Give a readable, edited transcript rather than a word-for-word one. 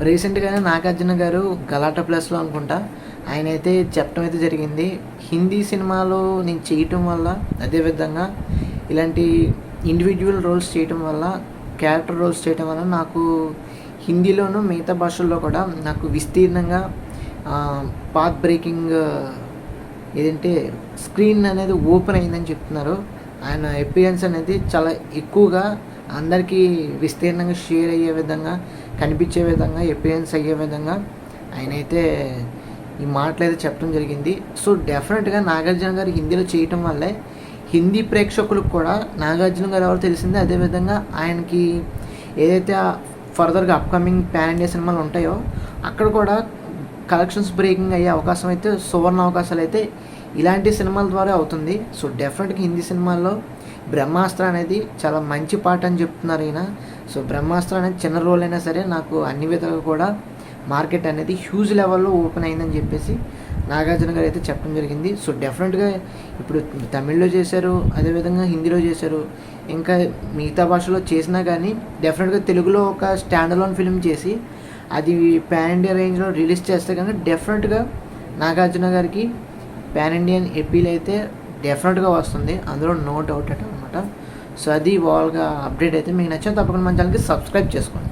రీసెంట్‌గానే 'నాగార్జున' గారు 'గలాటా ప్లస్‌లో' అనుకుంటా ఆయనైతే చెప్పడం అయితే జరిగింది. హిందీ సినిమాలో నేను చేయటం వల్ల, అదేవిధంగా ఇలాంటి ఇండివిడ్యువల్ రోల్స్ చేయటం వల్ల, క్యారెక్టర్ రోల్స్ చేయటం వల్ల నాకు హిందీలోను మిగతా భాషల్లో కూడా నాకు విస్తీర్ణంగా పాత్ బ్రేకింగ్ ఏదంటే స్క్రీన్ అనేది ఓపెన్ అయిందని చెప్తున్నారు. ఆయన అపియరెన్స్ అనేది చాలా ఎక్కువగా అందరికీ విస్తీర్ణంగా షేర్ అయ్యే విధంగా, కనిపించే విధంగా, అపియరెన్స్ అయ్యే విధంగా ఆయనైతే ఈ మాటలైతే చెప్పడం జరిగింది. సో డెఫినెట్‌గా 'నాగార్జున' గారు హిందీలో చేయటం వల్లే హిందీ ప్రేక్షకులకు కూడా 'నాగార్జున' గారు ఎవరో తెలిసింది. అదేవిధంగా ఆయనకి ఏదైతే ఫర్దర్‌గా అప్‌కమింగ్ పాన్ ఇండియా సినిమాలు ఉంటాయో అక్కడ కూడా కలెక్షన్స్ బ్రేకింగ్ అయ్యే అవకాశం అయితే, సువర్ణ అవకాశాలు అయితే ఇలాంటి సినిమాల ద్వారా అవుతుంది. సో డెఫినెట్‌గా హిందీ సినిమాల్లో 'బ్రహ్మాస్త్ర' అనేది చాలా మంచి పాట అని చెప్తున్నారు ఈయన. సో 'బ్రహ్మాస్త్ర' అనేది చిన్న రోల్ అయినా సరే నాకు అన్ని విధాలుగా కూడా మార్కెట్ అనేది హ్యూజ్ లెవెల్లో ఓపెన్ అయిందని చెప్పేసి 'నాగార్జున' గారు అయితే చెప్పడం జరిగింది. సో డెఫినెట్‌గా ఇప్పుడు తమిళ్లో చేశారు, అదేవిధంగా హిందీలో చేశారు, ఇంకా మిగతా భాషలో చేసినా కానీ డెఫినెట్‌గా తెలుగులో ఒక స్టాండ్ అలోన్ ఫిల్మ్ చేసి అది పాన్ ఇండియా రేంజ్లో రిలీజ్ చేస్తే కనుక డెఫినెట్‌గా 'నాగార్జున' గారికి పాన్ ఇండియన్ ఎపీల్ అయితే డెఫినెట్‌గా వస్తుంది. అందులో నో డౌట్ అనమాట. సో అది ఓవరాల్‌గా అప్డేట్ అయితే మీకు నచ్చితే తప్పకుండా మన ఛానల్‌కి సబ్స్క్రైబ్ చేసుకోండి.